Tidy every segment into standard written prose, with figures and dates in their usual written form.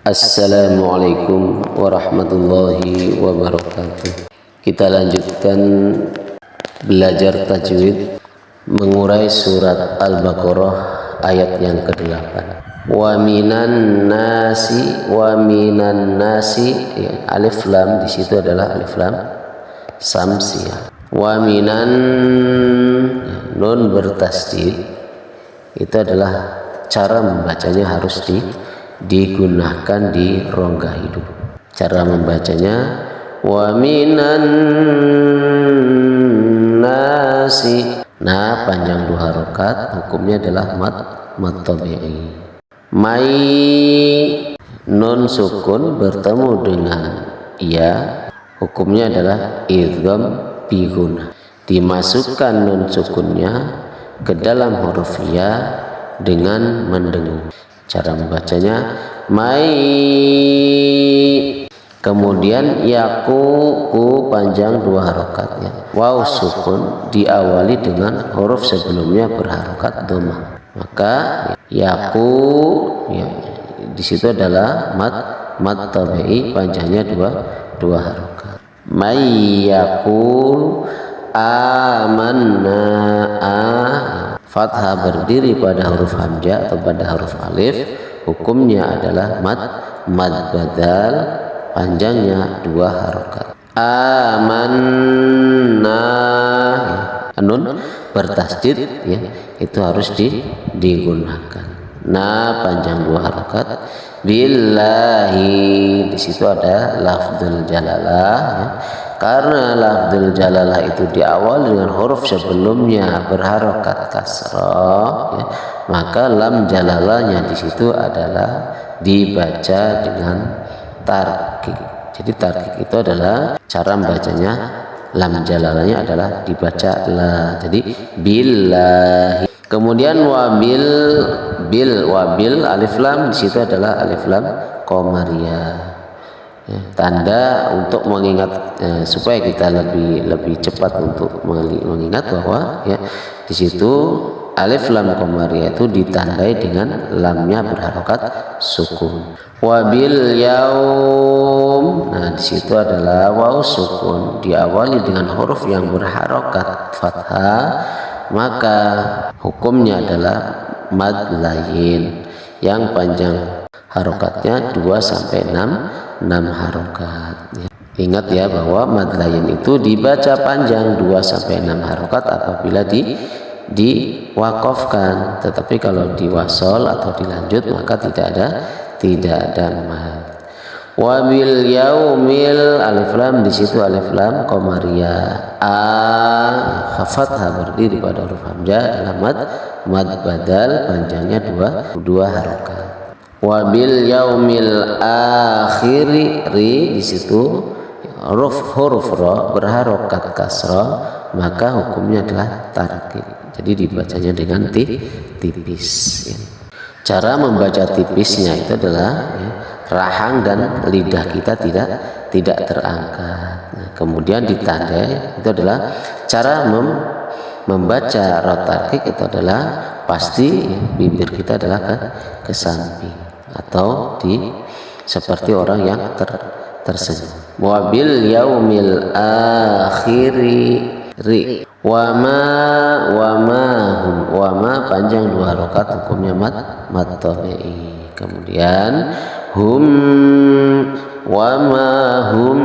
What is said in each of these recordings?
Assalamualaikum warahmatullahi wabarakatuh. Kita lanjutkan belajar tajwid, mengurai surat Al-Baqarah ayat yang ke-8. Wa minan nasi, ya, alif lam di situ adalah alif lam samsiyah. Wa minan, nun bertasdid, itu adalah cara membacanya harus digunakan di rongga hidup. Cara membacanya wa minan nasi. Nah, panjang 2 harokat, hukumnya adalah mad tabi'i. Mai, nun sukun bertemu dengan ya, hukumnya adalah idgham bi gunnah. Dimasukkan nun sukunnya ke dalam huruf ya dengan mendengung. Cara membacanya mai, kemudian ku panjang 2 harokat, ya. Waw sukun diawali dengan huruf sebelumnya berharokat dhammah, maka yaku, ya, di situ adalah mad tabi'i, panjangnya 2 harokat. Mai yakul amanna, fathah berdiri pada huruf hamzah atau pada huruf alif, hukumnya adalah mad badal, panjangnya 2 harokat. Amanna, ya. Nun bertasdid, ya, itu harus digunakan. Nah, panjang 2 harokat. Billahi, di situ ada lafdzul jalalah, ya. Karena lafdzul jalalah itu diawali dengan huruf sebelumnya berharokat kasrah, ya, maka lam jalalahnya di situ adalah dibaca dengan tarkik. Jadi tarkik itu adalah cara membacanya, lam jalalahnya adalah dibaca la. Jadi billahi. Kemudian wabil alif lam, di situ adalah alif lam qamariyah. Ya, tanda untuk mengingat, supaya kita lebih cepat untuk mengingat bahwa, ya, di situ alif lam qamariyah itu ditandai dengan lamnya berharokat sukun. Wabil yaum, nah di situ adalah waw sukun diawali dengan huruf yang berharokat fathah, maka hukumnya adalah mad layin yang panjang harokatnya 2 sampai 6 harokat. Ya. Ingat ya bahwa mad layin itu dibaca panjang 2 sampai 6 harokat apabila diwakofkan, tetapi kalau diwasol atau dilanjut maka tidak ada mad. Wabil yaumil, alif lam di situ alif lam qamariyah, fathah berdiri pada huruf hamzah adalah mad badal, panjangnya 2 harokat. Wabil yaumil akhiri, ri di situ huruf ra berharokat kasrah, maka hukumnya adalah tarkik. Jadi dibacanya dengan tipis. Ya. Cara membaca tipisnya itu adalah, ya, rahang dan lidah kita tidak terangkat. Nah, kemudian ditandai itu adalah cara membaca ra tarkik, itu adalah pasti, ya, bibir kita adalah ke samping atau seperti orang yang tersenyum. Wabil yaumil akhiri, ri. Wama panjang 2 harokat, hukumnya mad tabi'i. Kemudian wama hum,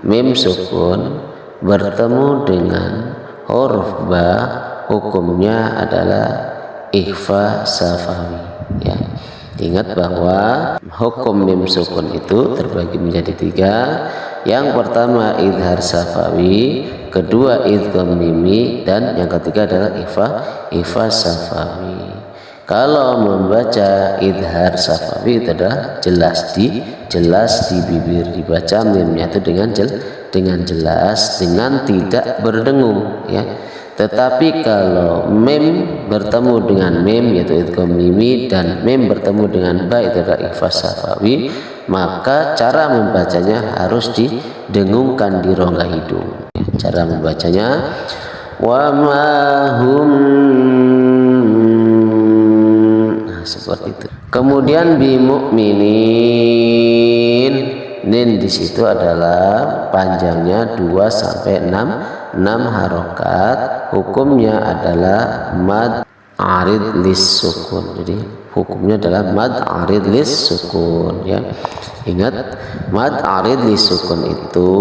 mim sukun bertemu dengan huruf ba, hukumnya adalah ikhfa safawi. Ya. Ingat bahwa hukum mim sukun itu terbagi menjadi 3. Yang pertama idhar safawi, kedua idgham mimi, dan yang ketiga adalah ikhfa safawi. Kalau membaca idhar safawi itu adalah jelas di bibir, dibaca mimnya itu dengan jelas, dengan tidak berdengung, ya. Tetapi kalau mim bertemu dengan mim, yaitu idgham mimi, dan mim bertemu dengan ba, itu adalah ikhfa safawi, maka cara membacanya harus didengungkan di rongga hidung. Cara membacanya wa ma hum, Nah, seperti itu. Kemudian bimu'minin, nin di situ adalah panjangnya 2 sampai 6 harokat. Hukumnya adalah mad arid lis sukun. Jadi hukumnya adalah mad arid lis sukun, ya. Ingat, mad arid lis sukun itu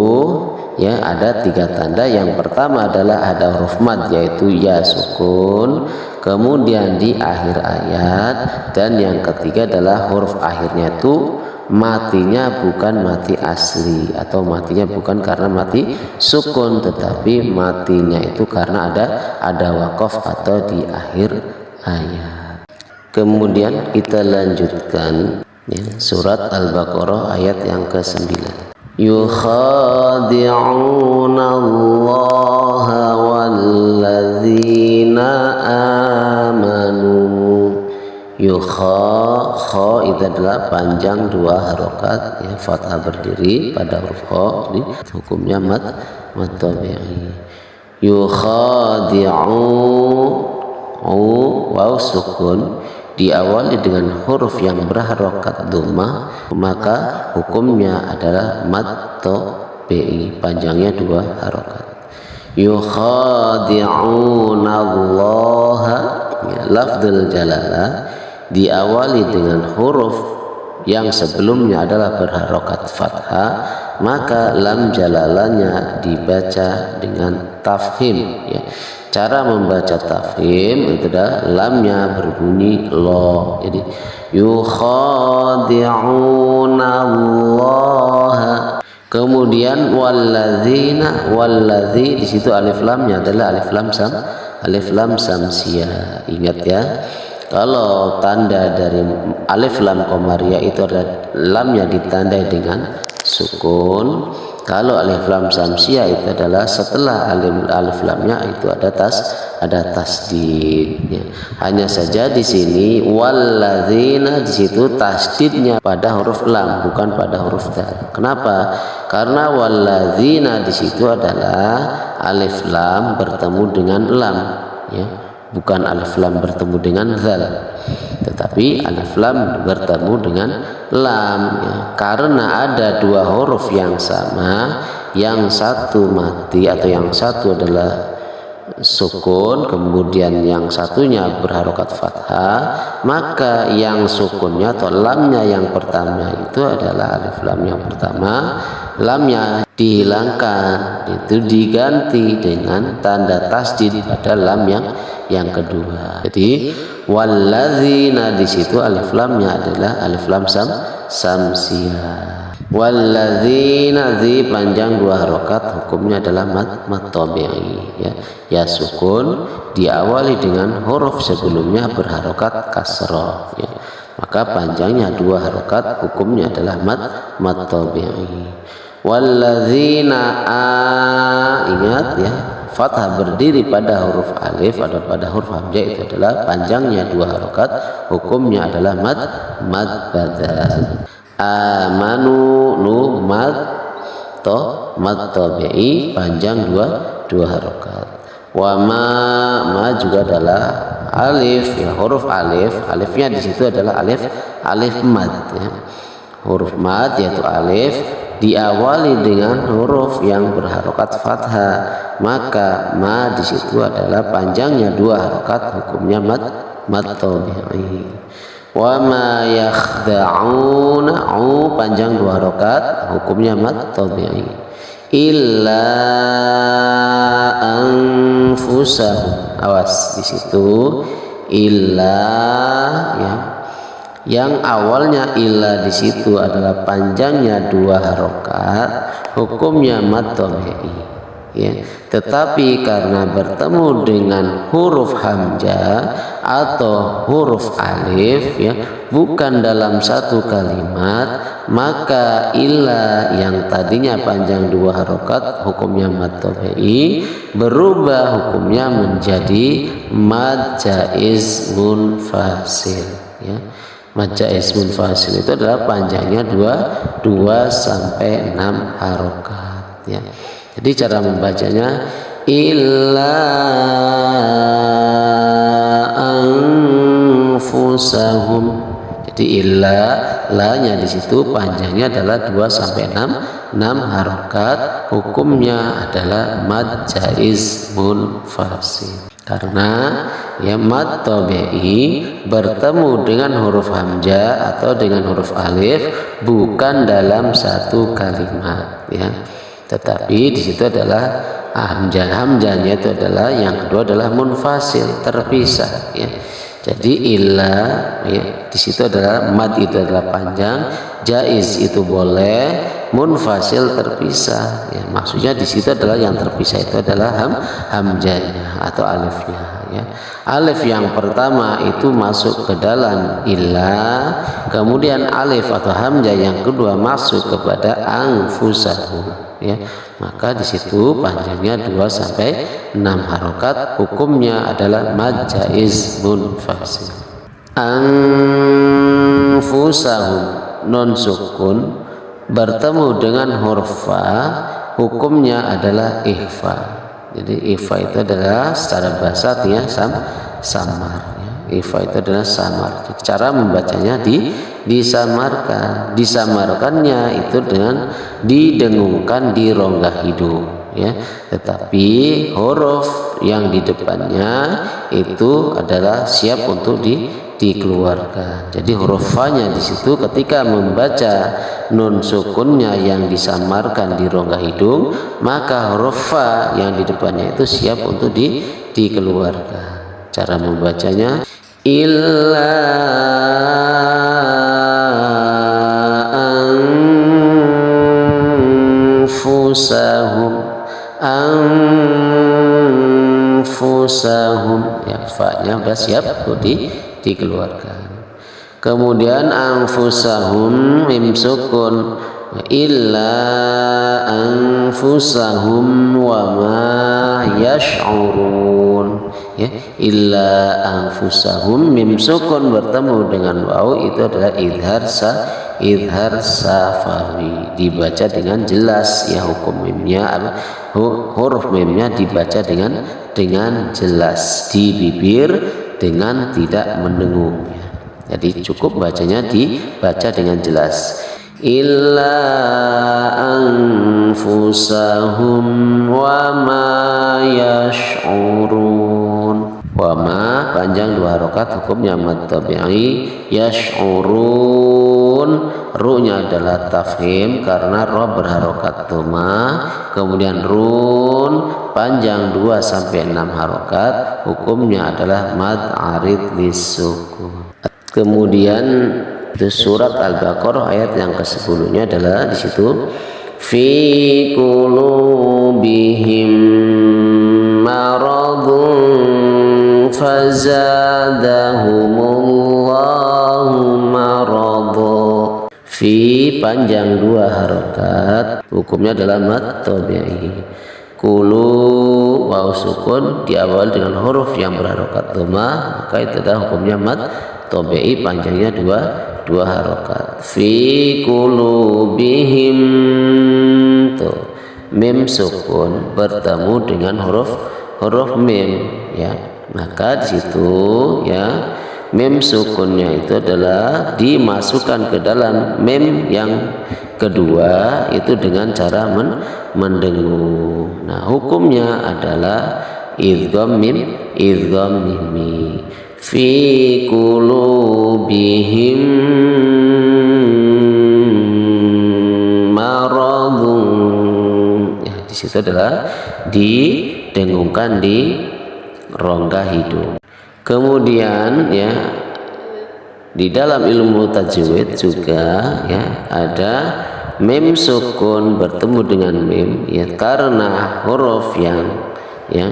ya ada 3 tanda. Yang pertama adalah ada huruf mad yaitu ya sukun, kemudian di akhir ayat, dan yang ketiga adalah huruf akhirnya itu matinya bukan mati asli atau matinya bukan karena mati sukun, tetapi matinya itu karena ada wakaf atau di akhir ayat. Kemudian kita lanjutkan ya, surat Al-Baqarah ayat yang ke-9. Yukhadi'una allaha walladzina amanu. Kha itu adalah panjang 2 harokat ya, fathah berdiri pada huruf kha, jadi hukumnya mad tabi'i. Yukhadi'u, waw sukun diawali dengan huruf yang berharokat dhammah, maka hukumnya adalah mad tabi'i, panjangnya 2 harokat. Yukhadi'una allaha ya, lafdzul jalalah diawali dengan huruf yang sebelumnya adalah berharokat fathah, maka lam jalalanya dibaca dengan tafhim ya. Cara membaca tafhim itu adalah lamnya berbunyi lo. Jadi yukhadi'una allaha. Kemudian walladzina, walladzi di situ alif lamnya adalah alif lam samsiyah. Ingat ya, kalau tanda dari alif lam qamariyah itu adalah lamnya ditandai dengan sukun. Kalau alif lam samsiyah itu adalah setelah alif lamnya itu ada tasdid ya. Hanya saja di sini walladzina di situ tasdidnya pada huruf lam bukan pada huruf dal. Kenapa? Karena walladzina di situ adalah alif lam bertemu dengan lam ya. Bukan alif lam bertemu dengan zal, tetapi alif lam bertemu dengan lam ya. Karena ada 2 huruf yang sama, yang satu mati atau yang satu adalah sukun, kemudian yang satunya berharokat fathah, maka yang sukunnya atau lamnya yang pertama itu adalah alif lam yang pertama, lamnya dihilangkan, itu diganti dengan tanda tasdid pada lam yang kedua. Jadi walladzina di situ alif lamnya adalah alif lam samsiyah. Walladzina zi panjang 2 harokat, hukumnya adalah mad tabi'i ya. Ya sukun diawali dengan huruf sebelumnya berharokat kasrah ya. Maka panjangnya 2 harokat, hukumnya adalah mad tabi'i. Walladzina ingat ya, fathah berdiri pada huruf alif atau pada huruf hamzah itu adalah panjangnya 2 harokat, hukumnya adalah mad badal. Amanu nu mad tabi'i panjang 2 harokat. Wa ma juga adalah alif ya, huruf alifnya di situ adalah alif mad ya. Huruf mad yaitu alif diawali dengan huruf yang berharokat fathah, maka ma di situ adalah panjangnya 2 harokat, hukumnya mad tabi'i. Wa ma yakhda'una panjang 2 harokat, hukumnya mad tabi'i. Illa anfusahum, awas di situ illa ya. Yang awalnya illa di situ adalah panjangnya 2 harokat, hukumnya mad tabi'i ya. Tetapi karena bertemu dengan huruf hamzah atau huruf alif ya, bukan dalam satu kalimat, maka illa yang tadinya panjang 2 harokat, hukumnya mad tabi'i, berubah hukumnya menjadi mad jaiz munfasil ya. Mad jaiz munfasil itu adalah panjangnya 2 sampai 6 harokat ya. Jadi cara membacanya illa anfusahum. Jadi illa la-nya di situ panjangnya adalah 2 sampai 6 harokat, hukumnya adalah mad jaiz munfasil. Karena ya mad tabi'i bertemu dengan huruf hamzah atau dengan huruf alif bukan dalam satu kalimat ya. Tetapi di situ adalah hamzahnya itu adalah yang kedua adalah munfasil, terpisah ya. Jadi illa ya, di situ adalah mad itu adalah panjang, jaiz itu boleh, munfasil terpisah ya. Maksudnya di situ adalah yang terpisah itu adalah hamzahnya atau alifnya ya. Alif yang pertama itu masuk ke dalam illa, kemudian alif atau hamzah yang kedua masuk kepada anfusahum ya. Maka di situ panjangnya 2 sampai 6 harokat, hukumnya adalah mad jaiz munfasil. Anfusahum non sukun bertemu dengan huruf fa, hukumnya adalah ikhfa. Jadi ikhfa itu adalah secara bahasa artinya samar ya. Ikhfa itu adalah samar. Cara membacanya disamarkannya itu dengan didengungkan di rongga hidung ya. Tetapi huruf yang di depannya itu adalah siap untuk dikeluarkan. Jadi huruf fa-nya di situ ketika membaca nun sukunnya yang disamarkan di rongga hidung, maka huruf fa yang di depannya itu siap untuk dikeluarkan. Cara membacanya illa anfusahum ya, fa-nya sudah siap untuk dikeluarkan. Kemudian anfusahum mim sukun illa anfusahum wa ma yash'urun ya. Illa anfusahum mim sukun bertemu dengan waw itu adalah idhar safawi, dibaca dengan jelas ya. Hukum mimnya huruf mimnya dibaca dengan jelas di bibir dengan tidak mendengung ya. Jadi cukup bacanya dibaca dengan jelas. Illa anfusahum wa ma yash'urun. Wa ma panjang 2 harokat, hukumnya mad tabi'i. Yash'urun ru-nya adalah tafhim karena ra berharokat dhamma. Kemudian run panjang 2 sampai 6 harokat, hukumnya adalah mad arid lisukun. Kemudian itu surat Al-Baqarah ayat yang ke-10-nya adalah di situ fi qulubihim maradun fazadahumullahu maradun. Fi panjang 2 harokat, hukumnya adalah mad tabi'i. Kulu waw sukun diawali dengan huruf yang berharokat dhamma, maka itu adalah hukumnya mad tabi'i, panjangnya 2 harokat. Fi qulubihim tuh mim sukun bertemu dengan huruf mim ya. Maka di situ ya mim sukunnya itu adalah dimasukkan ke dalam mim yang kedua itu dengan cara mendengung. Nah, hukumnya adalah idgham mimi fi qulubihim maradun ya. Di situ adalah didengungkan di rongga hidung. Kemudian ya di dalam ilmu tajwid juga ya ada mim sukun bertemu dengan mim ya, karena huruf yang ya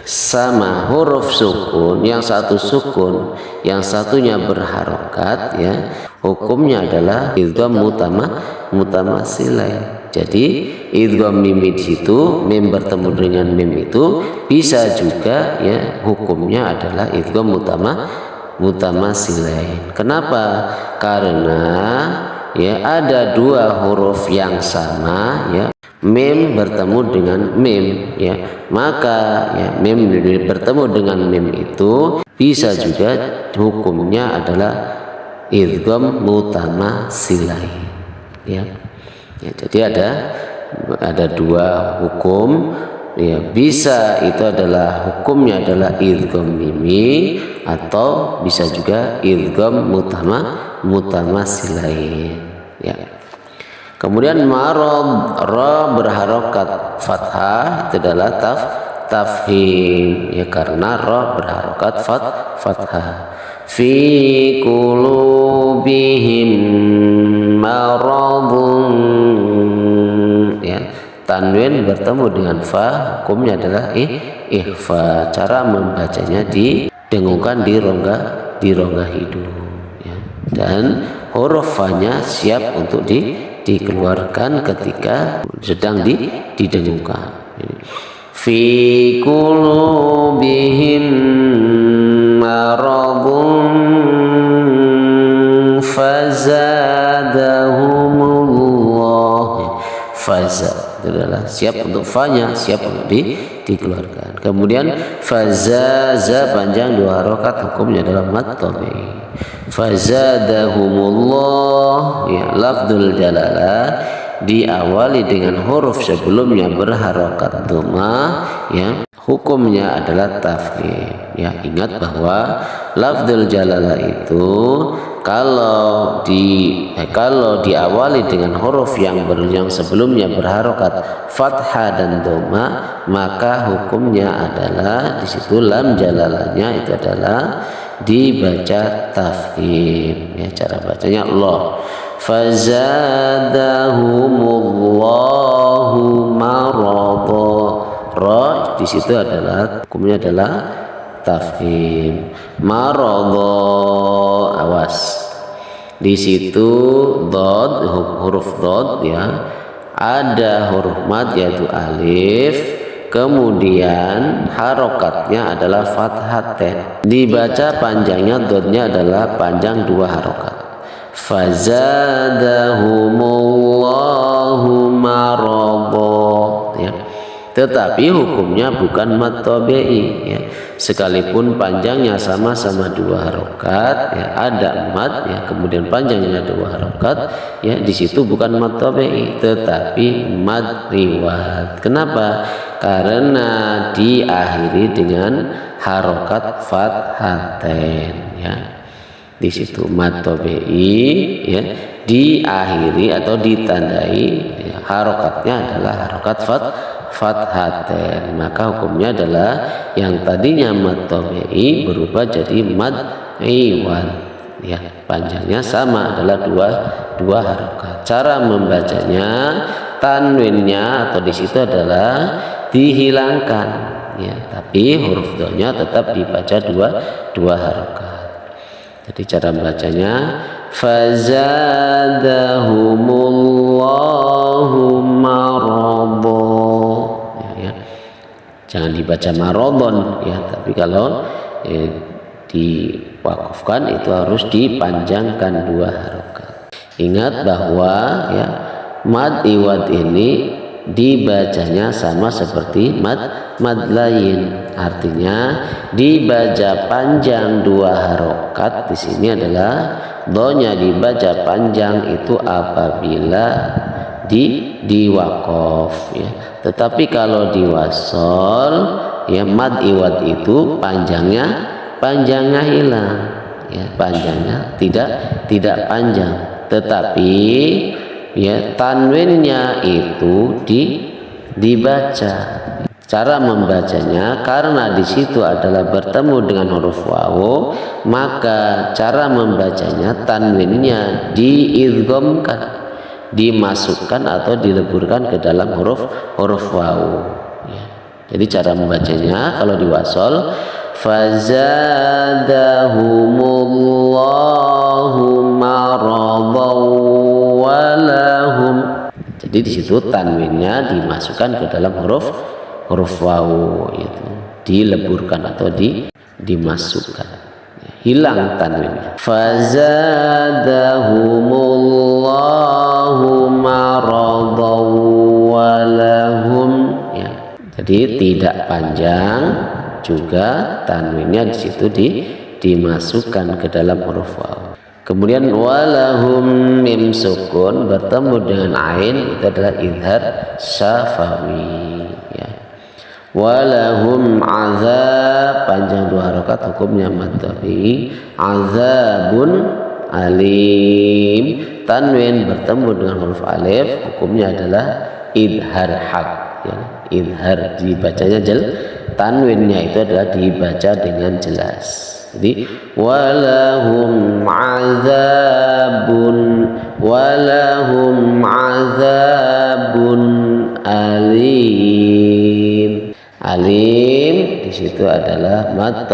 sama huruf sukun, yang satu sukun yang satunya berharokat ya, hukumnya adalah idgham mutamatsilain. Jadi idgham mim di situ mim bertemu dengan mim itu bisa juga ya, hukumnya adalah idgham mutamatsilain. Kenapa? Karena ya ada 2 huruf yang sama ya mim bertemu dengan mim, ya, maka ya mim bertemu dengan mim itu bisa juga hukumnya adalah idgham mutamatsilain, ya. Ya, jadi ada dua hukum, ya, bisa itu adalah hukumnya adalah idgham mimi atau bisa juga idgham mutamatsilain, ya. Kemudian marad, ra berharokat fathah itu adalah tafhim, ya, karena ra berharokat fathah. Fi qulubihim maradun, ya, tanwin bertemu dengan fa, hukumnya adalah ikhfa. Cara membacanya didengungkan di rongga hidung, ya. Dan huruf fa-nya siap untuk dikeluarkan ketika sedang didengungkan. Fi qulubihim maradun fazadahumullah. Faza itu adalah siap untuk fa-nya, siap untuk dikeluarkan. Kemudian fazaza panjang dua harokat, hukumnya adalah mad tabi'i. Fazadahumullah, ya, lafdzul jalalah diawali dengan huruf sebelumnya berharokat dhammah, ya, hukumnya adalah tafkhim, ya. Ingat bahwa lafdzul jalalah itu kalau diawali dengan huruf yang sebelumnya berharokat fathah dan dhammah, maka hukumnya adalah di situ lam jalalahnya itu adalah dibaca tafkhim, ya. Cara bacanya Allah fazadahumullahu marada, ra di situ adalah hukumnya adalah tafkhim. Marada, awas di situ dod, huruf dod, ya, ada huruf mad yaitu alif, kemudian harokatnya adalah fathatain, dibaca panjangnya dodnya adalah panjang dua harokat. Fazadahumullahu marada, ya. Tetapi hukumnya bukan mad tabi'i, ya. Sekalipun panjangnya sama-sama dua harokat, ya, ada mad, ya, kemudian panjangnya dua harokat, ya, di situ bukan mad tabi'i tetapi mad riwad. Kenapa? Karena diakhiri dengan harokat fathatain, ya. Di situ mad tabi'i, ya, diakhiri atau ditandai, ya, harokatnya adalah harokat fathatain, maka hukumnya adalah yang tadinya mad tabi'i berubah jadi mad iwad, ya, panjangnya sama adalah dua harokat. Cara membacanya tanwinnya atau di situ adalah dihilangkan, ya, tapi huruf do-nya tetap dibaca dua harokat. Jadi cara membacanya fazadahumullahu marada, ya. Jangan dibaca maradon, ya, tapi kalau diwakafkan itu harus dipanjangkan dua harokat. Ingat bahwa, ya, mad iwad ini dibacanya sama seperti mad lain, artinya dibaca panjang dua harokat. Di sini adalah do-nya dibaca panjang itu apabila diwaqaf, ya. Tetapi kalau diwasol, ya, mad iwad itu panjangnya hilang, ya, panjangnya tidak panjang, tetapi, ya, tanwinnya itu dibaca. Cara membacanya karena di situ adalah bertemu dengan huruf wawu, maka cara membacanya tanwinnya diidghamkan, dimasukkan atau dileburkan ke dalam huruf wawu, ya. Jadi cara membacanya kalau diwasol fazadahumullahu maradan walahum. Jadi di situ tanwinnya dimasukkan ke dalam huruf wawu, itu dileburkan atau dimasukkan, hilang tanwinnya. Fazadahumullahu maradan Jadi tidak panjang juga tanwinnya di situ dimasukkan ke dalam huruf waw. Kemudian walahum mim sukun bertemu dengan ain itu adalah idhar syafawi ya. Walahum azab panjang 2 harokat hukumnya mad tabi'i. Azabun alim tanwin bertemu dengan huruf alif hukumnya adalah idhar hak ya. Idhar dibacanya tanwinnya itu adalah dibaca dengan jelas. Jadi walahum azabun alim. Alim di situ adalah mad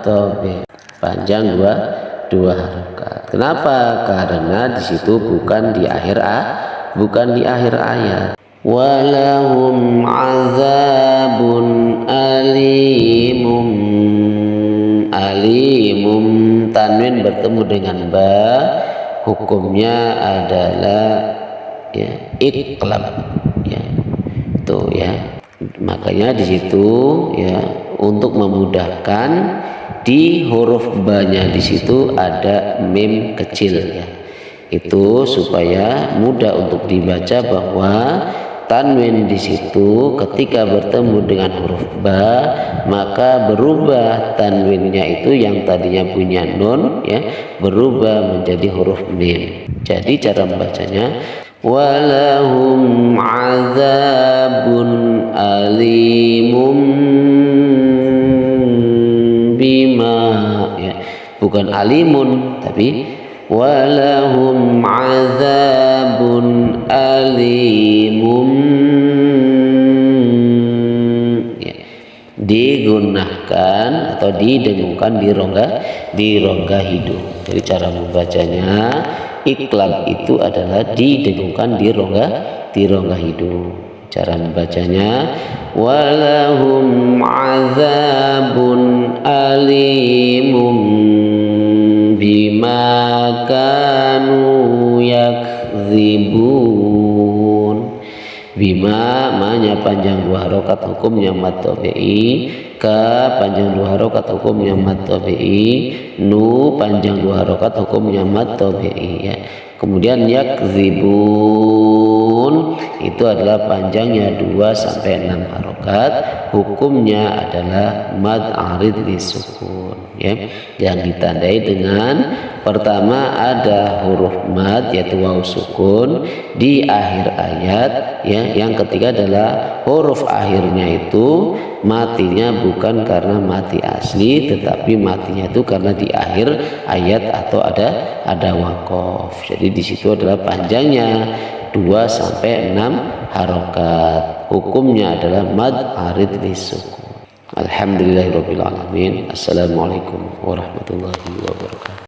tabi panjang dua harokat. Kenapa? Karena di situ bukan di akhir ayat. Walahum azabun alimum. Alimum tanwin bertemu dengan ba hukumnya adalah ya iqlab ya. Tuh ya. Makanya di situ ya untuk memudahkan di huruf ba-nya di situ ada mim kecil ya. Itu supaya mudah untuk dibaca bahwa tanwin di situ ketika bertemu dengan huruf ba maka berubah tanwinnya itu yang tadinya punya nun ya berubah menjadi huruf mim. Jadi cara membacanya walahum azabun alimum bima ya bukan alimun tapi walahum azabun alimum ya. Digunakan atau didengungkan di rongga hidung. Jadi cara membacanya iqlab itu adalah didengungkan di rongga hidung. Cara membacanya walahum azabun alimum bima kanu yakdzibun. Bima manya panjang 2 harokat hukumnya mad tabi'i. Ka panjang 2 harokat hukumnya mad tabi'i. Nu panjang 2 harokat hukumnya mad tabi'i ya. Kemudian yakdzibun itu adalah panjangnya 2 sampai 6 harokat hukumnya adalah mad arid disukun ya yang ditandai dengan pertama ada huruf mad yaitu waw sukun di akhir ayat ya. Yang ketiga adalah huruf akhirnya itu matinya bukan karena mati asli tetapi matinya itu karena di akhir ayat atau ada waqaf. Jadi di situ adalah panjangnya 2 sampai 6 harokat hukumnya adalah mad arid disukun. Alhamdulillahirabbil alamin. Assalamualaikum warahmatullahi wabarakatuh.